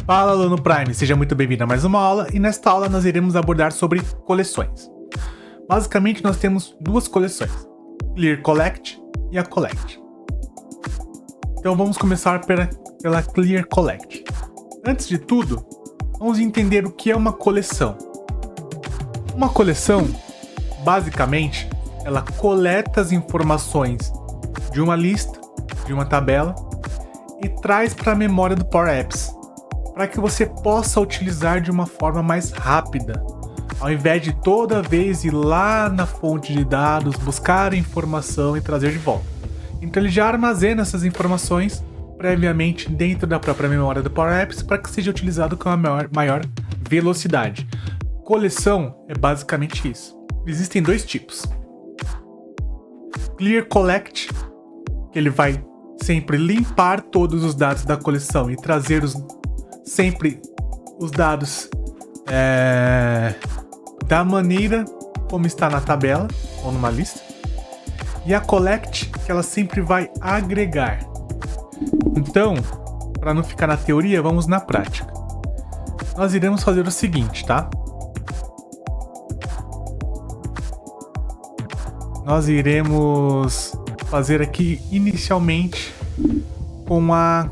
Fala, aluno Prime, seja muito bem-vindo a mais uma aula e nesta aula nós iremos abordar sobre coleções. Basicamente nós temos duas coleções, Clear Collect e a Collect. Então vamos começar pela Clear Collect. Antes de tudo, vamos entender o que é uma coleção. Uma coleção, basicamente, ela coleta as informações de uma lista, de uma tabela e traz para a memória do Power Apps, para que você possa utilizar de uma forma mais rápida, ao invés de toda vez ir lá na fonte de dados, buscar a informação e trazer de volta. Então ele já armazena essas informações previamente dentro da própria memória do Power Apps para que seja utilizado com a maior velocidade. Coleção é basicamente isso. Existem dois tipos. Clear Collect, que ele vai sempre limpar todos os dados da coleção e trazer sempre os dados da maneira como está na tabela ou numa lista. E a Collect, que ela sempre vai agregar. Então, para não ficar na teoria, vamos na prática. Nós iremos fazer o seguinte, tá? Nós iremos fazer aqui inicialmente com a...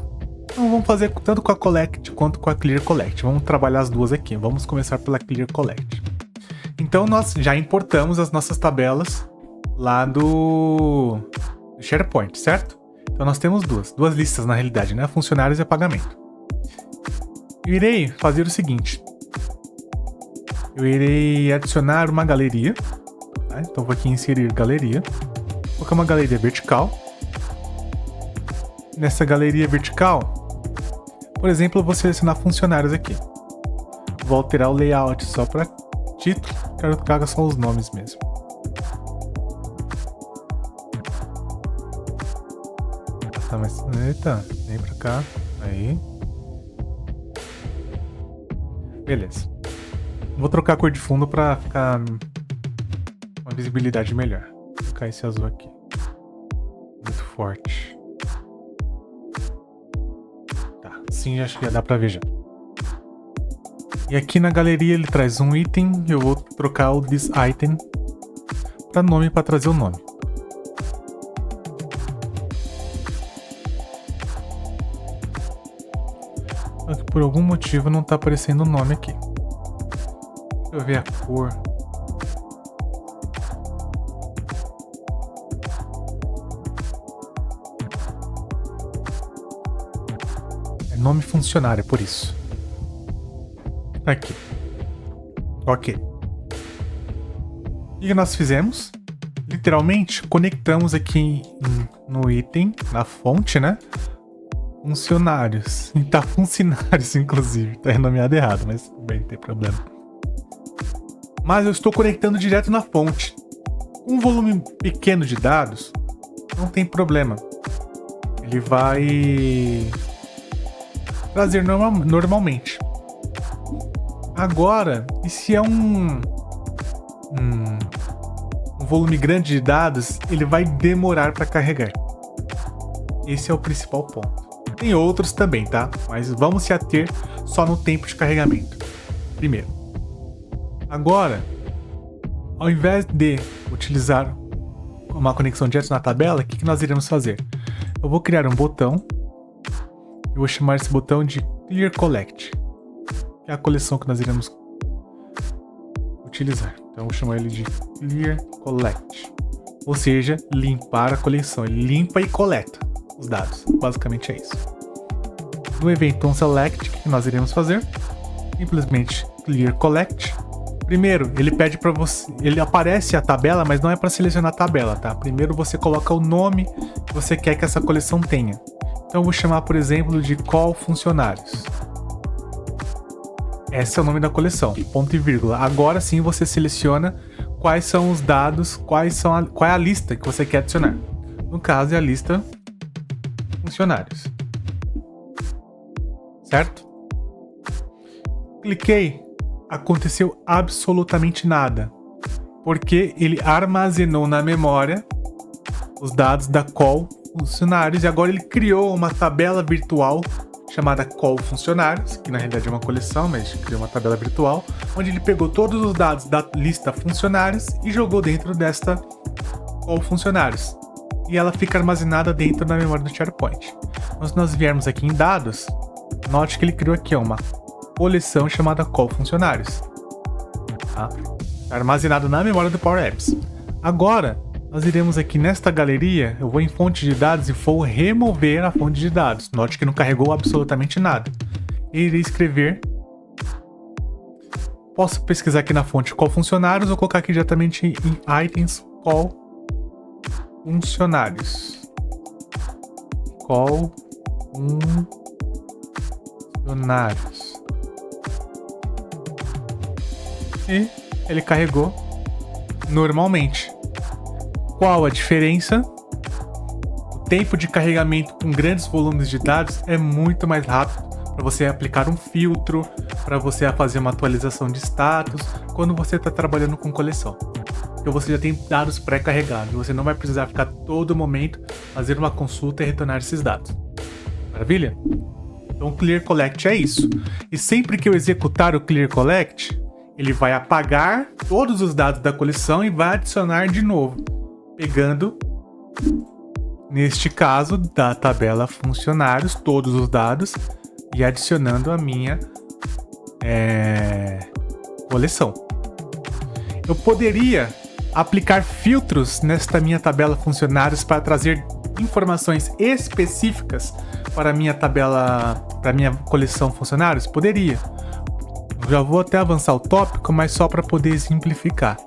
Não, vamos fazer tanto com a Collect quanto com a Clear Collect. Vamos trabalhar as duas aqui. Vamos começar pela Clear Collect. Então nós já importamos as nossas tabelas lá do SharePoint, certo? Então nós temos duas listas na realidade, né? Funcionários e pagamento. Eu irei fazer o seguinte. Eu irei adicionar uma galeria. Tá? Então vou aqui inserir galeria. Vou colocar uma galeria vertical. Nessa galeria vertical, por exemplo, eu vou selecionar funcionários aqui. Vou alterar o layout só para título. Quero que traga só os nomes mesmo. Tá, mas... Eita, vem pra cá. Aí. Beleza. Vou trocar a cor de fundo para ficar uma visibilidade melhor. Vou colocar esse azul aqui. Muito forte. Assim acho que já dá pra ver já. E aqui na galeria ele traz um item. Eu vou trocar o this item para nome, para trazer o nome. Só que por algum motivo não tá aparecendo o nome aqui. Deixa eu ver a cor. Nome funcionário, por isso. Aqui. Ok. O que nós fizemos? Literalmente, conectamos aqui no item, na fonte, né? Funcionários. E tá funcionários, inclusive. Tá renomeado errado, mas bem, não tem problema. Mas eu estou conectando direto na fonte. Um volume pequeno de dados, não tem problema. Ele vai... trazer normalmente. Agora, e se é um volume grande de dados, ele vai demorar para carregar. Esse é o principal ponto. Tem outros também, tá? Mas vamos se ater só no tempo de carregamento. Primeiro. Agora, ao invés de utilizar uma conexão direto na tabela, o que nós iremos fazer? Eu vou criar um botão. Eu vou chamar esse botão de Clear Collect, que é a coleção que nós iremos utilizar. Então eu vou chamar ele de Clear Collect, ou seja, limpar a coleção. Ele limpa e coleta os dados. Basicamente é isso. No evento onSelect, o que nós iremos fazer? Simplesmente Clear Collect. Primeiro, ele pede para você, ele aparece a tabela, mas não é para selecionar a tabela, tá? Primeiro você coloca o nome que você quer que essa coleção tenha. Então eu vou chamar, por exemplo, de call funcionários. Esse é o nome da coleção, ponto e vírgula. Agora sim você seleciona quais são os dados, qual é a lista que você quer adicionar. No caso é a lista funcionários. Certo? Cliquei, aconteceu absolutamente nada, porque ele armazenou na memória os dados da call funcionários e agora ele criou uma tabela virtual chamada call funcionários, que na realidade é uma coleção, mas criou uma tabela virtual, onde ele pegou todos os dados da lista funcionários e jogou dentro desta call funcionários. E ela fica armazenada dentro da memória do SharePoint. Então, se nós viermos aqui em dados, note que ele criou aqui uma coleção chamada call funcionários. Tá? Armazenado na memória do Power Apps. Agora, nós iremos aqui nesta galeria, eu vou em fonte de dados e vou remover a fonte de dados. Note que não carregou absolutamente nada. E irei escrever. Posso pesquisar aqui na fonte call funcionários ou colocar aqui diretamente em items call funcionários. Call funcionários. E ele carregou normalmente. Qual a diferença? O tempo de carregamento com grandes volumes de dados é muito mais rápido para você aplicar um filtro, para você fazer uma atualização de status, quando você está trabalhando com coleção. Porque você já tem dados pré-carregados, você não vai precisar ficar todo momento fazer uma consulta e retornar esses dados. Maravilha? Então o Clear Collect é isso. E sempre que eu executar o Clear Collect, ele vai apagar todos os dados da coleção e vai adicionar de novo. Pegando, neste caso, da tabela funcionários, todos os dados e adicionando a minha coleção. Eu poderia aplicar filtros nesta minha tabela funcionários para trazer informações específicas para a minha tabela, para a minha coleção funcionários? Poderia. Eu já vou até avançar o tópico, mas só para poder exemplificar.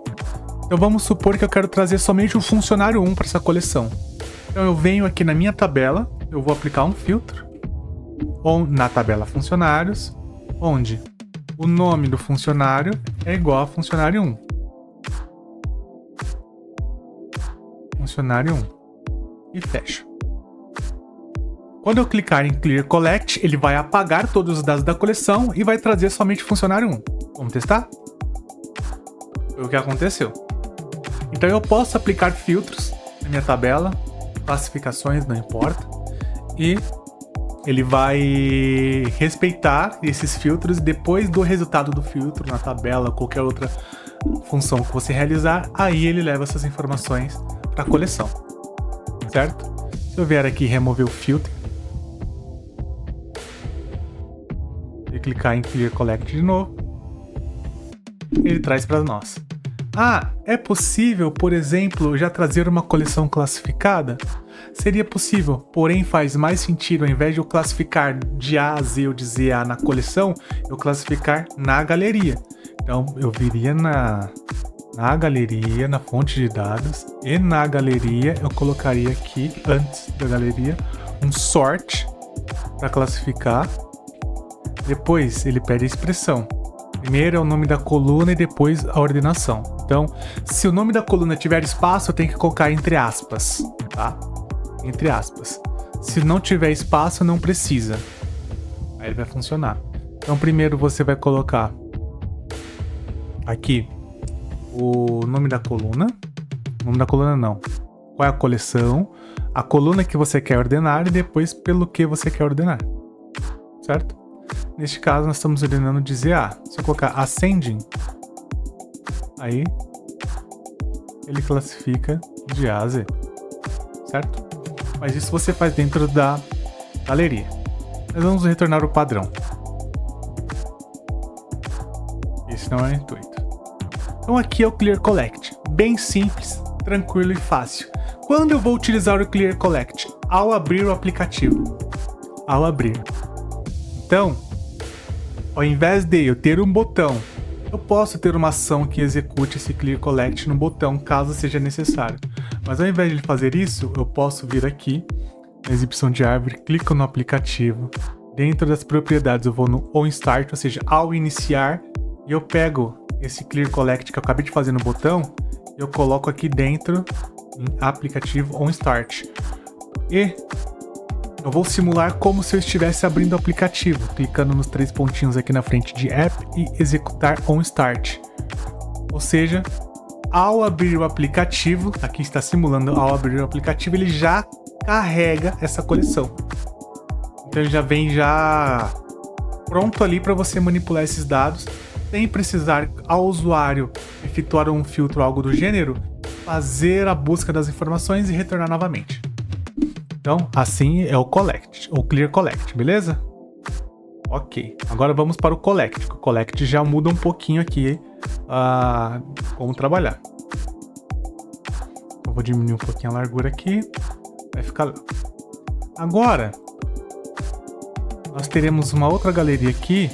Então vamos supor que eu quero trazer somente o funcionário 1 para essa coleção. Então eu venho aqui na minha tabela, eu vou aplicar um filtro ou na tabela funcionários, onde o nome do funcionário é igual a funcionário 1. Funcionário 1. E fecho. Quando eu clicar em Clear Collect, ele vai apagar todos os dados da coleção e vai trazer somente funcionário 1. Vamos testar? Foi o que aconteceu. Então eu posso aplicar filtros na minha tabela, classificações, não importa, e ele vai respeitar esses filtros depois do resultado do filtro na tabela, qualquer outra função que você realizar, aí ele leva essas informações para a coleção, certo? Se eu vier aqui e remover o filtro e clicar em Clear Collect de novo, ele traz para nós. Ah, é possível, por exemplo, já trazer uma coleção classificada? Seria possível, porém faz mais sentido, ao invés de eu classificar de A a Z ou de Z a A na coleção, eu classificar na galeria. Então eu viria na galeria, na fonte de dados, e na galeria eu colocaria aqui, antes da galeria, um sort para classificar. Depois ele pede a expressão. Primeiro é o nome da coluna e depois a ordenação. Então, se o nome da coluna tiver espaço, eu tenho que colocar entre aspas, tá? Entre aspas. Se não tiver espaço, não precisa. Aí ele vai funcionar. Então, primeiro você vai colocar aqui o nome da coluna. O nome da coluna não. Qual é a coleção? A coluna que você quer ordenar e depois pelo que você quer ordenar. Certo? Neste caso, nós estamos ordenando de Z a A. Se eu colocar ascending, aí ele classifica de A a Z. Certo? Mas isso você faz dentro da galeria. Nós vamos retornar o padrão. Esse não é o intuito. Então aqui é o Clear Collect. Bem simples, tranquilo e fácil. Quando eu vou utilizar o Clear Collect? Ao abrir o aplicativo. Ao abrir. Então, ao invés de eu ter um botão, eu posso ter uma ação que execute esse Clear Collect no botão, caso seja necessário. Mas ao invés de ele fazer isso, eu posso vir aqui, na exibição de árvore, clico no aplicativo. Dentro das propriedades eu vou no onStart, ou seja, ao iniciar, e eu pego esse Clear Collect que eu acabei de fazer no botão, e eu coloco aqui dentro, em aplicativo onStart. E eu vou simular como se eu estivesse abrindo o aplicativo, clicando nos 3 pontinhos aqui na frente de App e executar onStart. Ou seja, ao abrir o aplicativo, aqui está simulando ao abrir o aplicativo, ele já carrega essa coleção. Então ele já vem já pronto ali para você manipular esses dados, sem precisar ao usuário efetuar um filtro ou algo do gênero, fazer a busca das informações e retornar novamente. Então, assim é o collect, ou clear collect, beleza? Ok, agora vamos para o collect. O collect já muda um pouquinho aqui como trabalhar. Eu vou diminuir um pouquinho a largura aqui, vai ficar lá. Agora, nós teremos uma outra galeria aqui.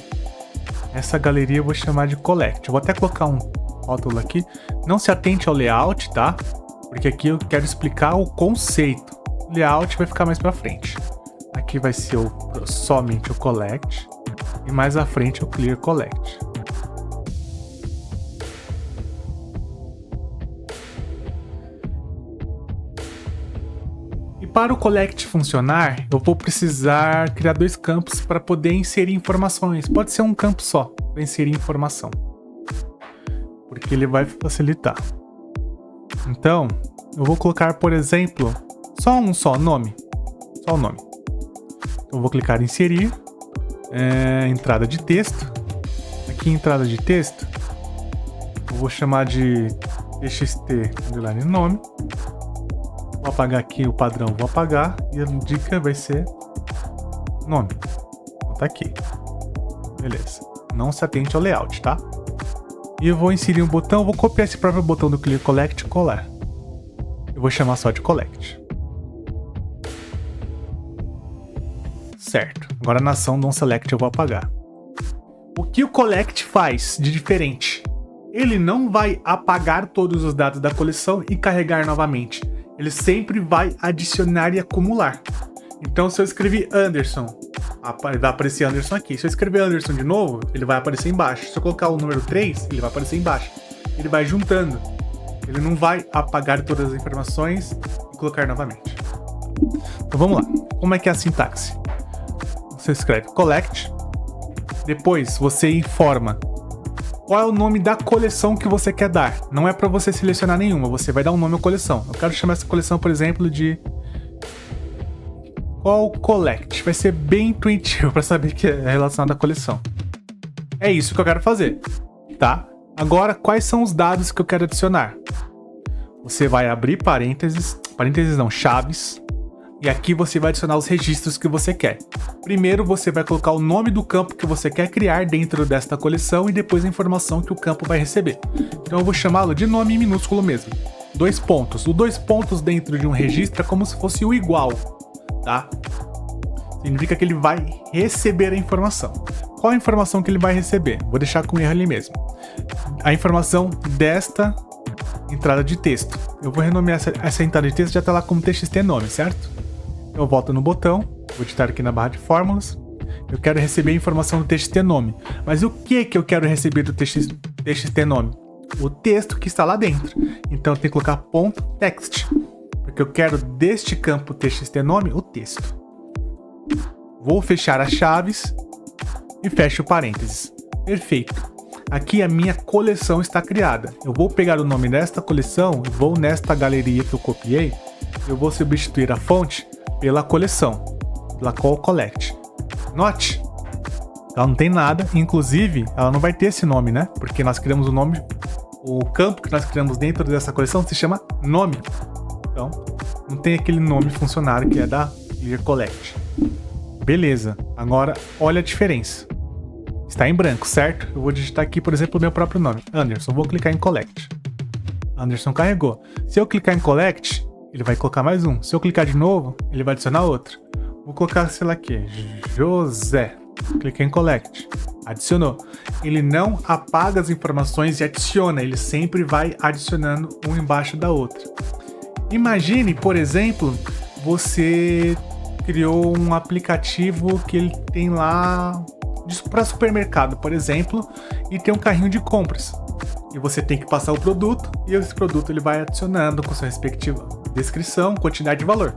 Essa galeria eu vou chamar de collect. Eu vou até colocar um rótulo aqui. Não se atente ao layout, tá? Porque aqui eu quero explicar o conceito. O layout vai ficar mais pra frente. Aqui vai ser somente o collect. E mais à frente o clear collect. E para o collect funcionar, eu vou precisar criar dois campos para poder inserir informações. Pode ser um campo só, para inserir informação. Porque ele vai facilitar. Então, eu vou colocar, por exemplo, só nome. Só o nome. Eu vou clicar em inserir. Entrada de texto. Aqui entrada de texto. Eu vou chamar de txt underline nome. Vou apagar aqui o padrão, vou apagar. E a dica vai ser nome. Então tá aqui. Beleza. Não se atente ao layout, tá? E eu vou inserir um botão, vou copiar esse próprio botão do Clear Collect e colar. Eu vou chamar só de Collect. Certo. Agora na ação do Select eu vou apagar. O que o Collect faz de diferente? Ele não vai apagar todos os dados da coleção e carregar novamente. Ele sempre vai adicionar e acumular. Então se eu escrever Anderson, vai aparecer Anderson aqui. Se eu escrever Anderson de novo, ele vai aparecer embaixo. Se eu colocar o número 3, ele vai aparecer embaixo. Ele vai juntando. Ele não vai apagar todas as informações e colocar novamente. Então vamos lá. Como é que é a sintaxe? Você escreve collect. Depois você informa qual é o nome da coleção que você quer dar. Não é para você selecionar nenhuma, você vai dar um nome à coleção. Eu quero chamar essa coleção, por exemplo, de Call Collect. Vai ser bem intuitivo para saber que é relacionado à coleção. É isso que eu quero fazer, tá? Agora, quais são os dados que eu quero adicionar? Você vai abrir parênteses não, chaves. E aqui você vai adicionar os registros que você quer. Primeiro você vai colocar o nome do campo que você quer criar dentro desta coleção e depois a informação que o campo vai receber. Então eu vou chamá-lo de nome em minúsculo mesmo. 2 pontos. O 2 pontos dentro de um registro é como se fosse o igual, tá? Significa que ele vai receber a informação. Qual a informação que ele vai receber? Vou deixar com erro ali mesmo. A informação desta entrada de texto. Eu vou renomear essa entrada de texto, já está lá como txt nome, certo? Eu volto no botão, vou digitar aqui na barra de fórmulas. Eu quero receber a informação do txt nome. Mas o que eu quero receber do txt nome? O texto que está lá dentro. Então eu tenho que colocar ponto text, porque eu quero deste campo txt nome o texto. Vou fechar as chaves e fecho parênteses. Perfeito. Aqui a minha coleção está criada. Eu vou pegar o nome desta coleção, vou nesta galeria que eu copiei, eu vou substituir a fonte pela coleção, pela Call Collect. Note, ela não tem nada, inclusive ela não vai ter esse nome, né? Porque nós criamos o nome, o campo que nós criamos dentro dessa coleção se chama nome. Então, não tem aquele nome funcionário que é da Clear Collect. Beleza, agora olha a diferença. Está em branco, certo? Eu vou digitar aqui, por exemplo, o meu próprio nome, Anderson. Vou clicar em Collect. Anderson carregou. Se eu clicar em Collect, ele vai colocar mais um. Se eu clicar de novo, ele vai adicionar outro. Vou colocar, sei lá aqui, José. Cliquei em Collect. Adicionou. Ele não apaga as informações e adiciona. Ele sempre vai adicionando um embaixo da outra. Imagine, por exemplo, você criou um aplicativo que ele tem lá para supermercado, por exemplo, e tem um carrinho de compras. E você tem que passar o produto, e esse produto ele vai adicionando com sua respectiva descrição, quantidade de valor.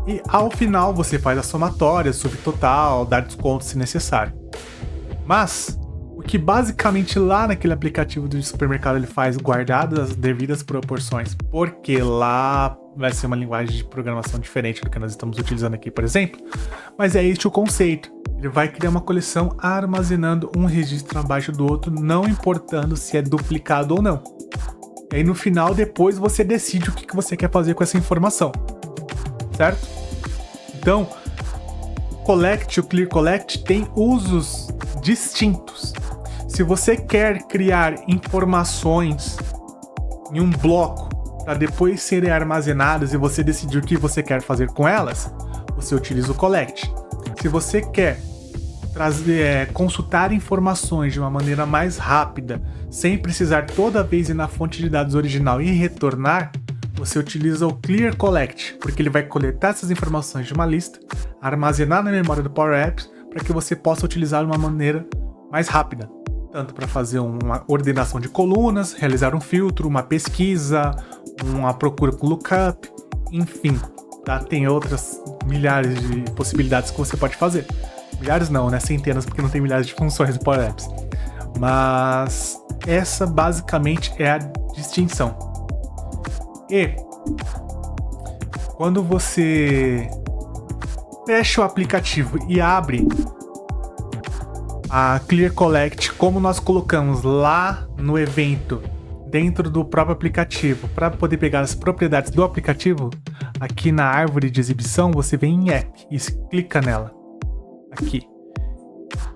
E ao final você faz a somatória, subtotal, dar desconto se necessário. Mas O que basicamente lá naquele aplicativo do supermercado ele faz guardadas as devidas proporções, porque lá vai ser uma linguagem de programação diferente do que nós estamos utilizando aqui, por exemplo. Mas é este o conceito. Ele vai criar uma coleção armazenando um registro abaixo do outro, não importando se é duplicado ou não. E aí no final, depois você decide o que você quer fazer com essa informação, certo? Então, o Clear Collect tem usos distintos. Se você quer criar informações em um bloco para depois serem armazenadas e você decidir o que você quer fazer com elas, você utiliza o Collect. Se você quer consultar informações de uma maneira mais rápida, sem precisar toda vez ir na fonte de dados original e retornar, você utiliza o Clear Collect, porque ele vai coletar essas informações de uma lista, armazenar na memória do Power Apps, para que você possa utilizar de uma maneira mais rápida. Tanto para fazer uma ordenação de colunas, realizar um filtro, uma pesquisa, uma procura com lookup, enfim, tá? Tem outras milhares de possibilidades que você pode fazer. Milhares não, né? Centenas, porque não tem milhares de funções do Power Apps. Mas essa basicamente é a distinção. E quando você fecha o aplicativo e abre a Clear Collect, como nós colocamos lá no evento, dentro do próprio aplicativo, para poder pegar as propriedades do aplicativo, aqui na árvore de exibição, você vem em App e clica nela, aqui.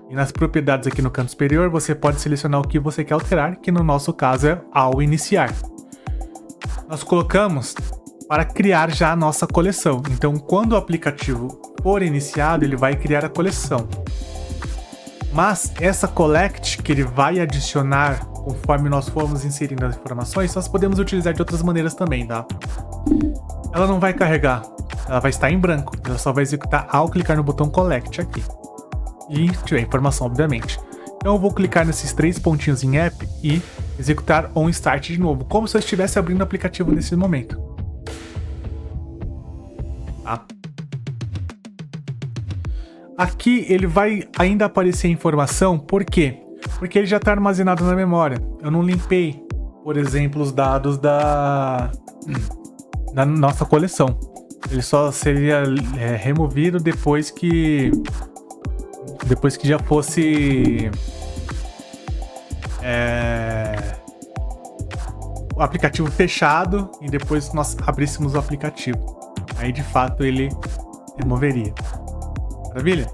E nas propriedades aqui no canto superior, você pode selecionar o que você quer alterar, que no nosso caso é ao iniciar. Nós colocamos para criar já a nossa coleção. Então, quando o aplicativo for iniciado, ele vai criar a coleção. Mas essa collect que ele vai adicionar conforme nós formos inserindo as informações, nós podemos utilizar de outras maneiras também, tá? Ela não vai carregar, ela vai estar em branco, ela só vai executar ao clicar no botão collect aqui. E tiver informação, obviamente. Então eu vou clicar nesses 3 pontinhos em app e executar on start de novo, como se eu estivesse abrindo o aplicativo nesse momento. Tá? Aqui ele vai ainda aparecer informação, por quê? Porque ele já está armazenado na memória. Eu não limpei, por exemplo, os dados da nossa coleção. Ele só seria removido depois que já fosse o aplicativo fechado e depois nós abríssemos o aplicativo. Aí de fato ele removeria. Maravilha?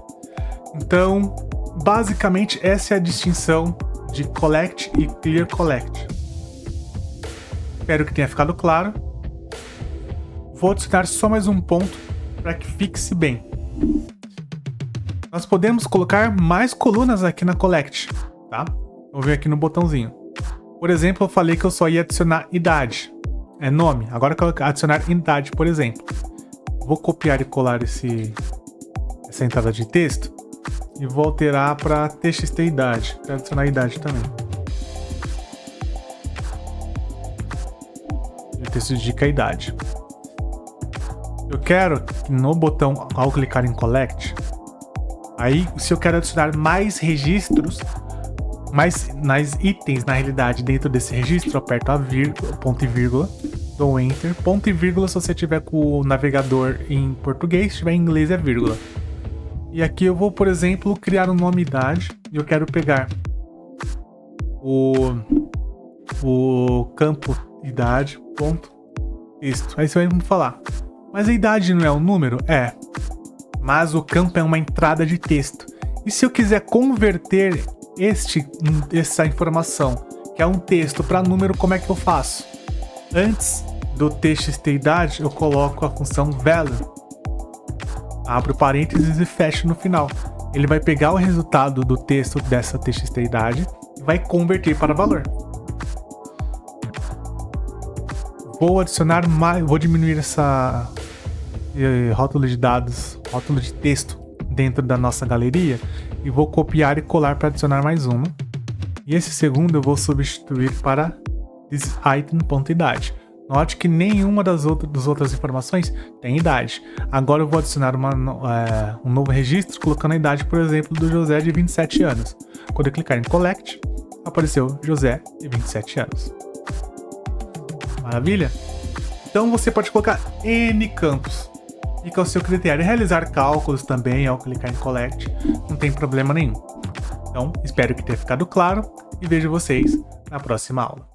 Então, basicamente essa é a distinção de Collect e Clear Collect. Espero que tenha ficado claro. Vou adicionar só mais um ponto para que fixe bem. Nós podemos colocar mais colunas aqui na Collect, tá? Vou ver aqui no botãozinho. Por exemplo, eu falei que eu só ia adicionar idade, nome. Agora eu quero adicionar idade, por exemplo. Vou copiar e colar essa entrada de texto e vou alterar para txt idade. Quero adicionar idade também. E o texto indica a idade. Eu quero que no botão, ao clicar em Collect, aí se eu quero adicionar mais registros, mais itens na realidade dentro desse registro, eu aperto a vírgula, ponto e vírgula, dou Enter, ponto e vírgula se você tiver com o navegador em português, se tiver em inglês é vírgula. E aqui eu vou, por exemplo, criar um nome idade e eu quero pegar o campo idade, ponto, texto. Aí você vai me falar, mas a idade não é um número? É, mas o campo é uma entrada de texto. E se eu quiser converter essa informação, que é um texto, para número, como é que eu faço? Antes do txt idade, eu coloco a função value. Abro parênteses e fecho no final. Ele vai pegar o resultado do texto dessa txt idade e vai converter para valor. Vou adicionar mais, vou diminuir essa rótulo de dados, rótulo de texto dentro da nossa galeria e vou copiar e colar para adicionar mais uma. E esse segundo eu vou substituir para thisItem.idade. Note que nenhuma das outras informações tem idade. Agora eu vou adicionar um novo registro colocando a idade, por exemplo, do José de 27 anos. Quando eu clicar em Collect, apareceu José de 27 anos. Maravilha? Então você pode colocar N campos. Fica ao seu critério. Realizar cálculos também ao clicar em Collect, não tem problema nenhum. Então, espero que tenha ficado claro e vejo vocês na próxima aula.